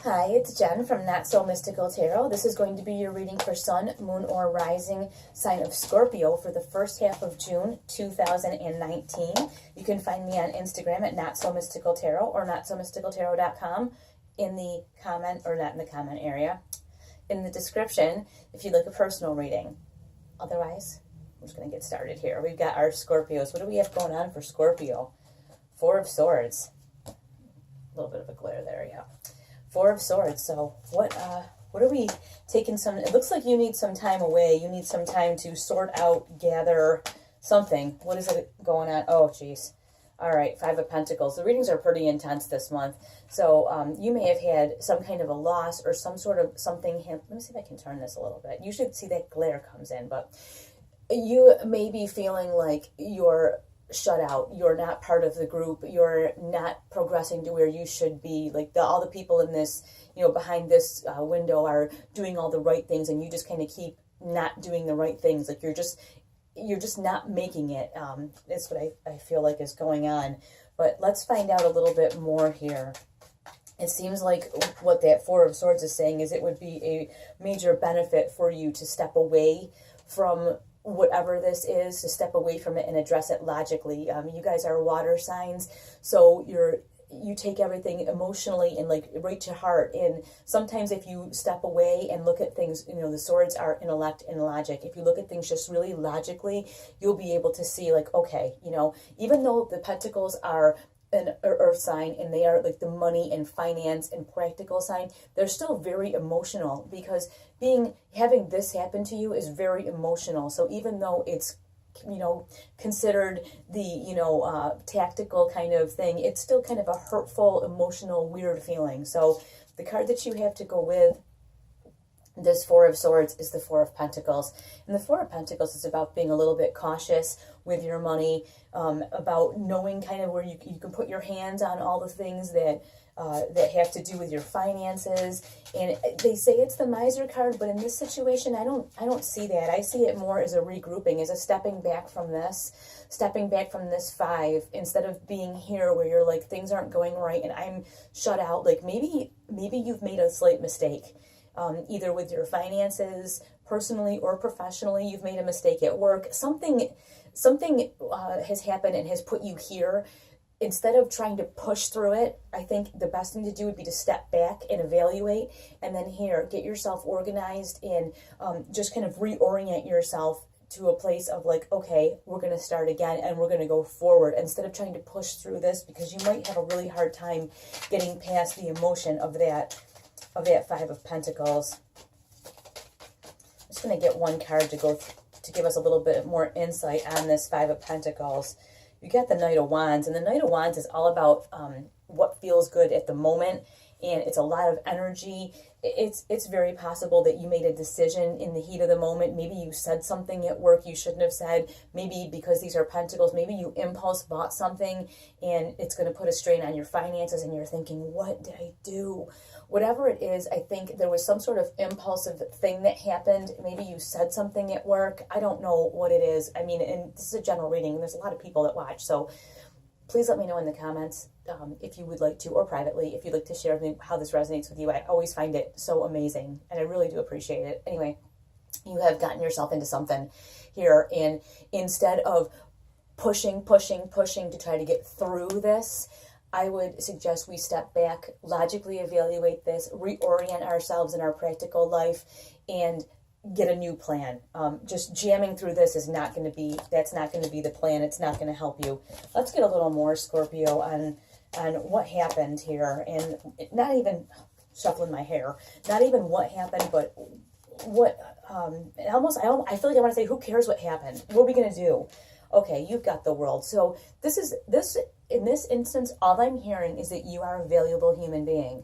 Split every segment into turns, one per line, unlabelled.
Hi, it's Jen from Not So Mystical Tarot. This is going to be your reading for Sun, Moon, or Rising sign of Scorpio for the first half of June 2019. You can find me on Instagram at Not So Mystical Tarot or NotSoMysticalTarot.com in the comment, or not in the comment area, in the description if you'd like a personal reading. Otherwise, I'm just going to get started here. We've got our Scorpios. What do we have going on for Scorpio? Four of Swords. A little bit of a glare there, yeah. Four of Swords. So what are we taking some, it looks like you need some time away. You need some time to sort out, gather something. What is it going on? Oh, geez. All right, Five of Pentacles. The readings are pretty intense this month. So you may have had some kind of a loss or some sort of something. Let me see if I can turn this a little bit. You should see that glare comes in, but you may be feeling like you're shut out, you're not part of the group, you're not progressing to where you should be, like all the people in this, behind this window are doing all the right things, and you just kind of keep not doing the right things, like you're just not making it. That's what I feel like is going on. But let's find out a little bit more here. It seems like what that Four of Swords is saying is it would be a major benefit for you to step away from whatever this is, to step away from it and address it logically. You guys are water signs, so you take everything emotionally and like right to heart. And sometimes if you step away and look at things, the swords are intellect and logic. If you look at things just really logically, you'll be able to see like, okay, even though the pentacles are an earth sign and they are like the money and finance and practical sign, they're still very emotional, because having this happen to you is very emotional. So even though it's considered the tactical kind of thing, it's still kind of a hurtful, emotional, weird feeling. So the card that you have to go with this Four of Swords is the Four of Pentacles. And the Four of Pentacles is about being a little bit cautious with your money, about knowing kind of where you can put your hands on all the things that have to do with your finances. And they say it's the Miser card, but in this situation, I don't see that. I see it more as a regrouping, as a stepping back from this five, instead of being here where you're like, things aren't going right and I'm shut out. Like maybe you've made a slight mistake. Either with your finances, personally or professionally, you've made a mistake at work. Something has happened and has put you here. Instead of trying to push through it, I think the best thing to do would be to step back and evaluate, and then get yourself organized and just kind of reorient yourself to a place of like, okay, we're going to start again and we're going to go forward, instead of trying to push through this, because you might have a really hard time getting past the emotion of that Five of Pentacles. I'm just going to get one card to give us a little bit more insight on this Five of Pentacles. You got the Knight of Wands, and the Knight of Wands is all about what feels good at the moment, and it's a lot of energy. It's very possible that you made a decision in the heat of the moment. Maybe you said something at work you shouldn't have said. Maybe because these are pentacles, maybe you impulse bought something and it's going to put a strain on your finances, and you're thinking, what did I do? Whatever it is, I think there was some sort of impulsive thing that happened. Maybe you said something at work. I don't know what it is. I mean, and this is a general reading, and there's a lot of people that watch, so please let me know in the comments if you would like to, or privately, if you'd like to share with me how this resonates with you. I always find it so amazing, and I really do appreciate it. Anyway, you have gotten yourself into something here, and instead of pushing to try to get through this, I would suggest we step back, logically evaluate this, reorient ourselves in our practical life, and get a new plan. Just jamming through this is not going to be, that's not going to be the plan. It's not going to help you. Let's get a little more, Scorpio, on what happened here, and not even shuffling my hair, not even what happened, but what, I feel like I want to say, who cares what happened? What are we going to do? Okay, you've got the world. So in this instance, all I'm hearing is that you are a valuable human being.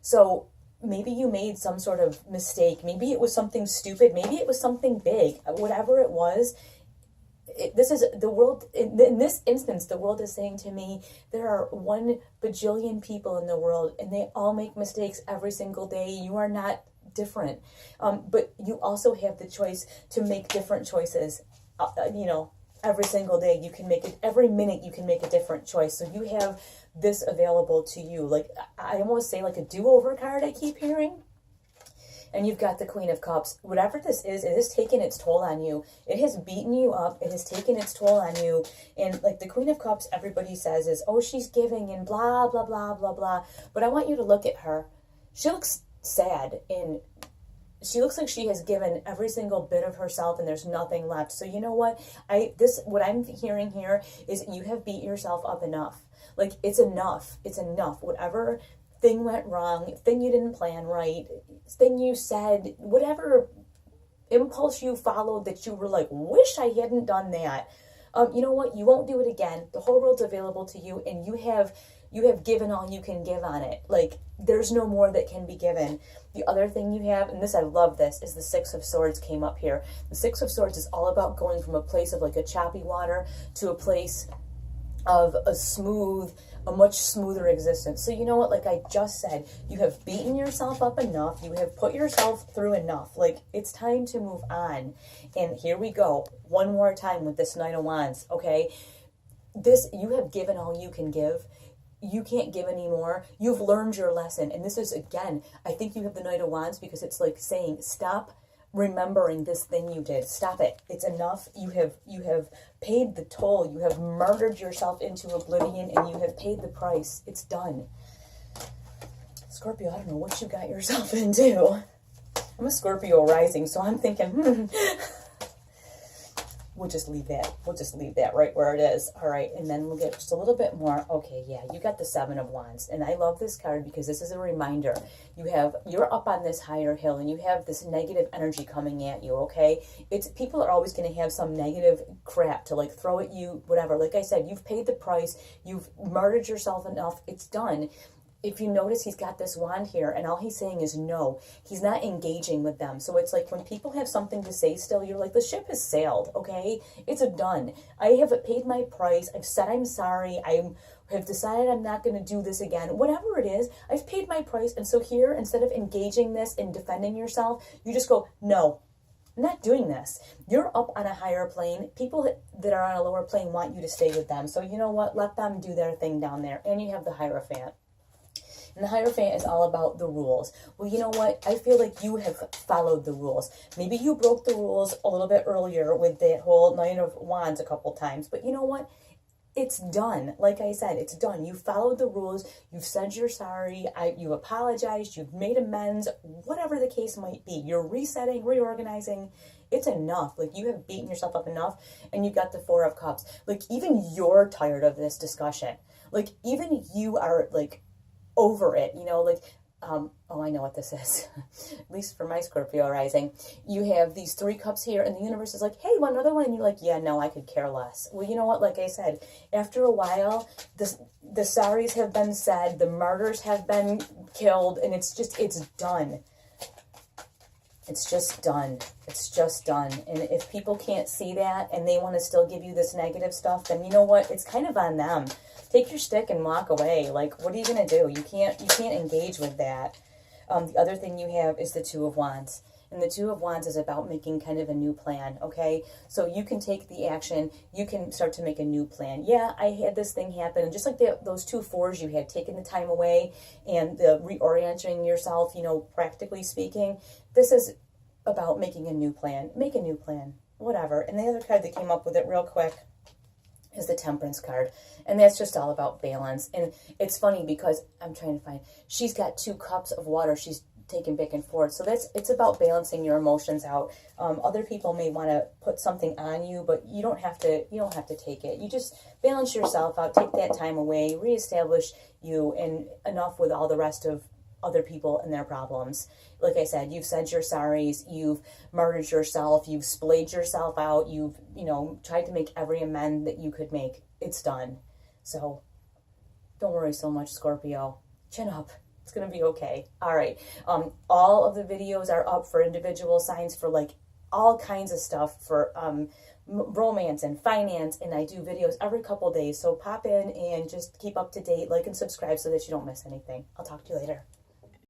So maybe you made some sort of mistake. Maybe it was something stupid. Maybe it was something big. Whatever it was, this is the world. In this instance, the world is saying to me, there are 1 bajillion people in the world, and they all make mistakes every single day. You are not different. But you also have the choice to make different choices. Every single day you can make it, every minute you can make a different choice. So you have this available to you. Like, I almost say like a do-over card I keep hearing. And you've got the Queen of Cups. Whatever this is, it has taken its toll on you. It has beaten you up. It has taken its toll on you. And like the Queen of Cups, everybody says is, oh, she's giving and blah, blah, blah, blah, blah. But I want you to look at her. She looks sad, and she looks like she has given every single bit of herself and there's nothing left. So you know what? What I'm hearing here is you have beat yourself up enough. Like, it's enough. It's enough. Whatever thing went wrong, thing you didn't plan right, thing you said, whatever impulse you followed that you were like, wish I hadn't done that. You know what? You won't do it again. The whole world's available to you, and you have given all you can give on it. Like, there's no more that can be given. The other thing you have, and this, I love this, is the Six of Swords came up here. The Six of Swords is all about going from a place of like a choppy water to a place of a much smoother existence. So you know what, like I just said, you have beaten yourself up enough. You have put yourself through enough. Like, it's time to move on. And here we go. One more time with this Knight of Wands, okay? You have given all you can give. You can't give anymore. You've learned your lesson. And this is, again, I think you have the Knight of Wands because it's like saying, stop remembering this thing you did. Stop it. It's enough. You have paid the toll. You have murdered yourself into oblivion, and you have paid the price. It's done. Scorpio, I don't know what you got yourself into. I'm a Scorpio rising, so I'm thinking, we'll just leave that. We'll just leave that right where it is. All right, and then we'll get just a little bit more. Okay, yeah, you got the Seven of Wands, and I love this card because this is a reminder. You're up on this higher hill, and you have this negative energy coming at you, okay? People are always going to have some negative crap to like throw at you, whatever. Like I said, you've paid the price. You've murdered yourself enough. It's done. If you notice, he's got this wand here, and all he's saying is no. He's not engaging with them. So it's like when people have something to say still, you're like, the ship has sailed, okay? It's done. I have paid my price. I've said I'm sorry. I have decided I'm not going to do this again. Whatever it is, I've paid my price. And so here, instead of engaging this and defending yourself, you just go, no, I'm not doing this. You're up on a higher plane. People that are on a lower plane want you to stay with them. So you know what? Let them do their thing down there. And you have the Hierophant. And the Hierophant is all about the rules. Well, you know what? I feel like you have followed the rules. Maybe you broke the rules a little bit earlier with that whole Knight of Wands a couple times. But you know what? It's done. Like I said, it's done. You followed the rules. You've said you're sorry. You apologized. You've made amends. Whatever the case might be. You're resetting, reorganizing. It's enough. Like, you have beaten yourself up enough. And you got the Four of Cups. Like, even you're tired of this discussion. Like, even you are, like, over it, you know, like, oh, I know what this is. At least for my Scorpio rising. You have these three cups here, and the universe is like, hey, want another one? And you're like, yeah, no, I could care less. Well, you know what? Like I said, after a while, the sorries have been said, the murders have been killed, and it's done. It's just done. It's just done. And if people can't see that and they want to still give you this negative stuff, then you know what? It's kind of on them. Take your stick and walk away. Like, what are you going to do? You can't engage with that. The other thing you have is the Two of Wands. And the Two of Wands is about making kind of a new plan, okay? So you can take the action. You can start to make a new plan. Yeah, I had this thing happen. And just like those two fours you had, taken the time away and the reorienting yourself, you know, practically speaking, this is about making a new plan. Make a new plan, whatever. And the other card that came up with it real quick is the Temperance card. And that's just all about balance. And it's funny because I'm trying to find, she's got 2 cups of water she's taking back and forth. So it's about balancing your emotions out. Other people may want to put something on you, but you don't have to take it. You just balance yourself out, take that time away, reestablish you, and enough with all the rest of other people and their problems. Like I said, you've said your sorries, you've murdered yourself, you've splayed yourself out, you've, you know, tried to make every amend that you could make. It's done. So don't worry so much, Scorpio. Chin up. It's going to be okay. All right. All of the videos are up for individual signs, for like all kinds of stuff, for romance and finance, and I do videos every couple days. So pop in and just keep up to date, like and subscribe so that you don't miss anything. I'll talk to you later.